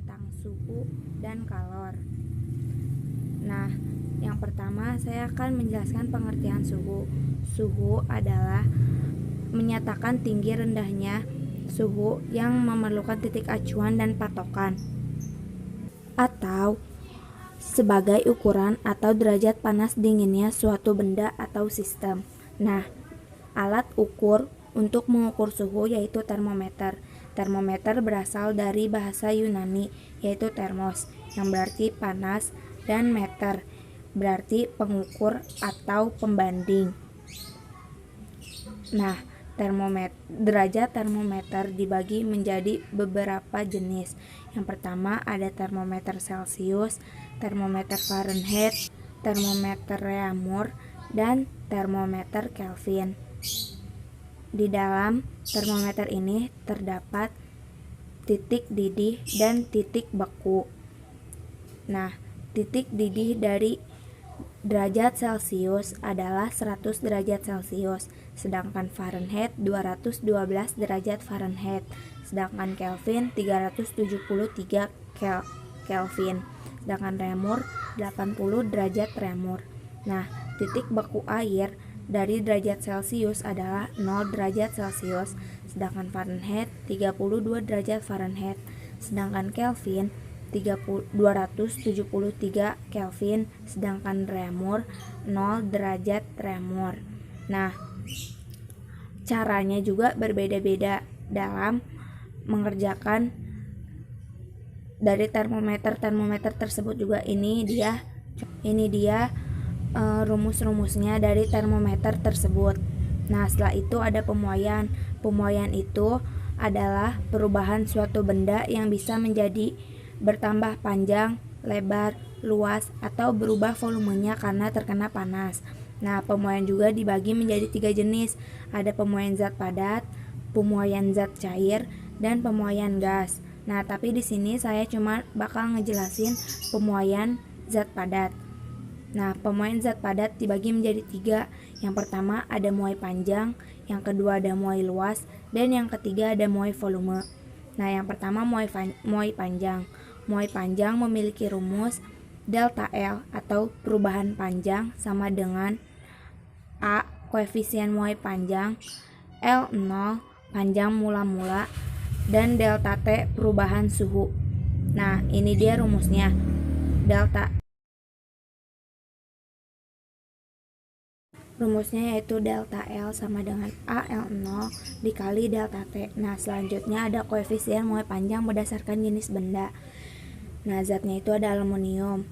tentang suhu dan kalor. Nah, yang pertama saya akan menjelaskan pengertian suhu. Suhu adalah menyatakan tinggi rendahnya suhu yang memerlukan titik acuan dan patokan, atau sebagai ukuran atau derajat panas dinginnya suatu benda atau sistem. Nah, alat ukur untuk mengukur suhu yaitu termometer. Termometer berasal dari bahasa Yunani yaitu thermos, yang berarti panas, dan meter berarti pengukur atau pembanding. Nah, derajat termometer dibagi menjadi beberapa jenis. Yang pertama ada termometer Celcius, termometer Fahrenheit, termometer Reaumur, dan termometer Kelvin. Di dalam termometer ini terdapat titik didih dan titik beku. Nah, titik didih dari derajat Celcius adalah 100 derajat Celcius, sedangkan Fahrenheit 212 derajat Fahrenheit, sedangkan Kelvin 373 Kelvin, sedangkan Reaumur 80 derajat Reaumur. Nah, titik beku air dari derajat Celcius adalah 0 derajat Celcius, sedangkan Fahrenheit 32 derajat Fahrenheit, sedangkan Kelvin 273 Kelvin, sedangkan Reaumur 0 derajat Reaumur. Nah, caranya juga berbeda-beda dalam mengerjakan dari termometer tersebut juga. Ini dia rumus-rumusnya dari termometer tersebut. Nah, setelah itu ada pemuaian. Pemuaian itu adalah perubahan suatu benda yang bisa menjadi bertambah panjang, lebar, luas, atau berubah volumenya karena terkena panas. Nah, pemuaian juga dibagi menjadi 3 jenis. Ada pemuaian zat padat, pemuaian zat cair, dan pemuaian gas. Nah, tapi di sini saya cuma bakal ngejelasin pemuaian zat padat. Nah, pemuaian zat padat dibagi menjadi 3. Yang pertama ada muai panjang, yang kedua ada muai luas, dan yang ketiga ada muai volume. Nah, yang pertama muai panjang. Muai panjang memiliki rumus delta L atau perubahan panjang sama dengan A koefisien muai panjang, L0 panjang mula-mula, dan delta T perubahan suhu. Nah, ini dia rumusnya. Rumusnya yaitu delta L sama dengan AL0 dikali delta T. Nah, selanjutnya ada koefisien muai panjang berdasarkan jenis benda. Nah, zatnya itu ada aluminium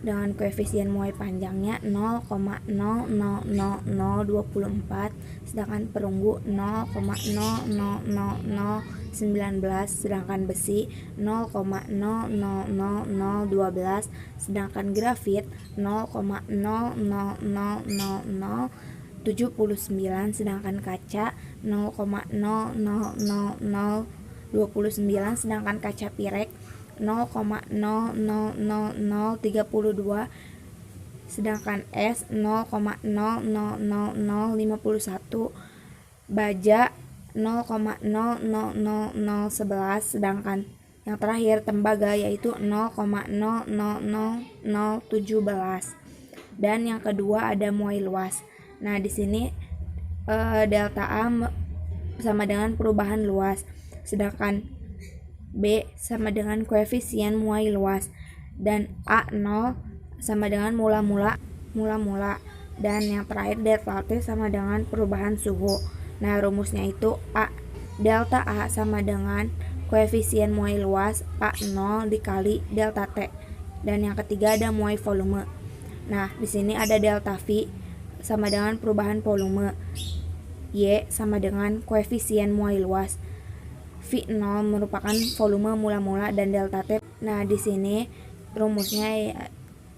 dengan koefisien muai panjangnya 0,000024, sedangkan perunggu 0,000019, sedangkan besi 0,000012, sedangkan grafit 0,000079, sedangkan kaca 0,000029, sedangkan kaca pirek 0,000032, sedangkan es 0,000051, baja 0,000011, sedangkan yang terakhir tembaga yaitu 0,000017. Dan yang kedua ada muai luas. Nah, di sini delta A sama dengan perubahan luas, sedangkan B sama dengan koefisien muai luas, dan A0 sama dengan mula-mula, dan yang terakhir delta T sama dengan perubahan suhu. Nah, rumusnya itu delta A sama dengan koefisien muai luas A0 dikali delta T, dan yang ketiga ada muai volume. Nah, di sini ada delta V sama dengan perubahan volume, Y sama dengan koefisien muai luas, V0 merupakan volume mula-mula, dan delta T. Nah, di sini rumusnya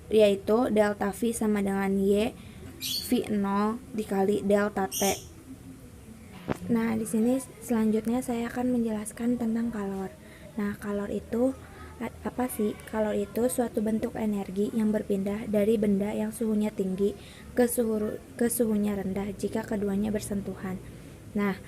yaitu delta V sama dengan Y V0 dikali delta T. Nah, di sini selanjutnya saya akan menjelaskan tentang kalor. Nah, kalor itu apa sih? Kalor itu suatu bentuk energi yang berpindah dari benda yang suhunya tinggi ke suhunya rendah jika keduanya bersentuhan. Nah,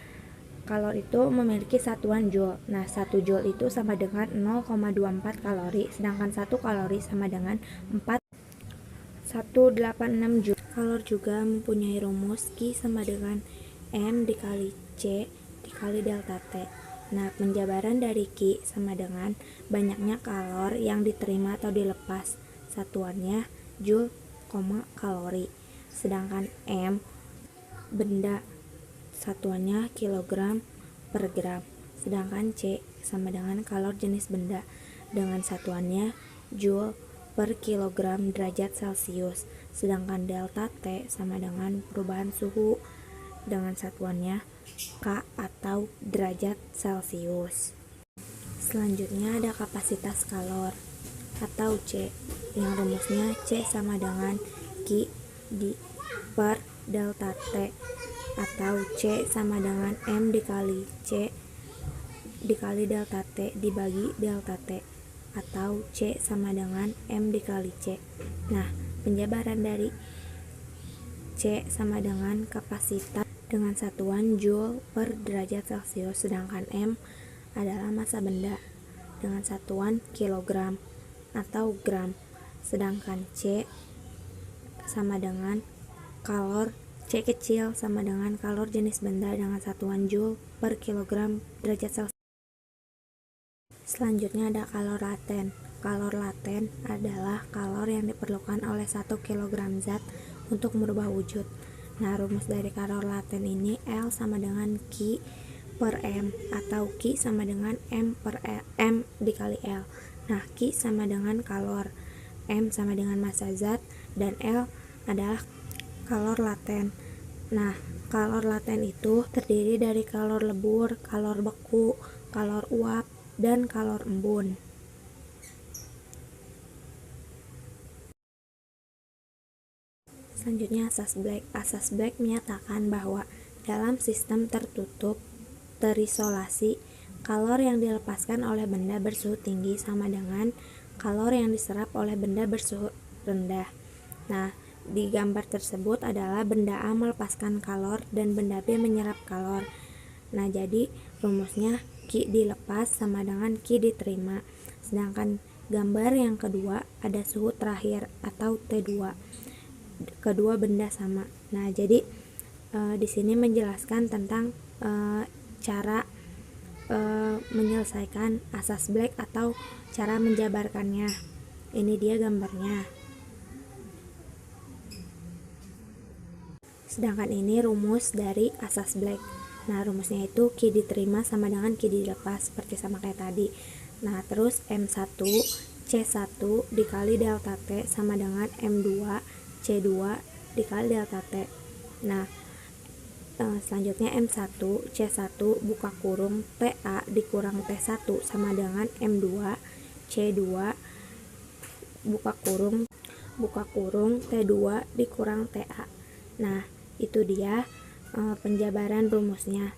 kalor itu memiliki satuan joule. Nah, 1 joule itu sama dengan 0,24 kalori, sedangkan 1 kalori sama dengan 4,186 joule. Kalor juga mempunyai rumus Q sama dengan M dikali C dikali delta T. Nah, penjabaran dari Q sama dengan banyaknya kalor yang diterima atau dilepas. Satuannya joule, kalori. Sedangkan M benda, satuannya kilogram per gram. Sedangkan C sama dengan kalor jenis benda dengan satuannya joule per kilogram derajat Celcius. Sedangkan delta T sama dengan perubahan suhu dengan satuannya K atau derajat Celcius. Selanjutnya ada kapasitas kalor atau C, yang rumusnya C sama dengan Q per delta T, atau C sama dengan M dikali C dikali delta T dibagi delta T, atau C sama dengan M dikali C. Nah, penjabaran dari C sama dengan kapasitas dengan satuan joule per derajat Celcius, sedangkan M adalah massa benda dengan satuan kilogram atau gram, sedangkan C sama dengan kalor, C kecil sama dengan kalor jenis benda dengan satuan joule per kilogram derajat Celcius. Selanjutnya ada kalor laten. Kalor laten adalah kalor yang diperlukan oleh 1 kg zat untuk merubah wujud. Nah, rumus dari kalor laten ini L sama dengan Q per M, atau Q sama dengan M per L, M dikali L. Nah, Q sama dengan kalor, M sama dengan massa zat, dan L adalah kalor laten. Nah, kalor laten itu terdiri dari kalor lebur, kalor beku, kalor uap, dan kalor embun. Selanjutnya asas Black. Asas Black menyatakan bahwa dalam sistem tertutup terisolasi, kalor yang dilepaskan oleh benda bersuhu tinggi sama dengan kalor yang diserap oleh benda bersuhu rendah. Nah, di gambar tersebut adalah benda A melepaskan kalor dan benda B menyerap kalor. Nah, jadi rumusnya Q dilepas sama dengan Q diterima. Sedangkan gambar yang kedua ada suhu terakhir atau T2. Kedua benda sama. Nah, jadi di sini menjelaskan tentang cara menyelesaikan asas Black atau cara menjabarkannya. Ini dia gambarnya. Sedangkan ini rumus dari asas Black. Nah, rumusnya itu Q diterima sama dengan Q dilepas, seperti sama kayak tadi. Nah, terus M1 C1 dikali delta T sama dengan M2 C2 dikali delta T. Nah, selanjutnya M1 C1 buka kurung TA dikurang T1 sama dengan M2 C2 buka kurung T2 dikurang TA. Nah, itu dia penjabaran rumusnya.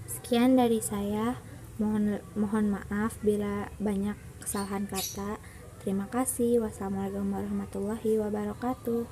Sekian dari saya. Mohon maaf bila banyak kesalahan kata. Terima kasih. Wassalamualaikum warahmatullahi wabarakatuh.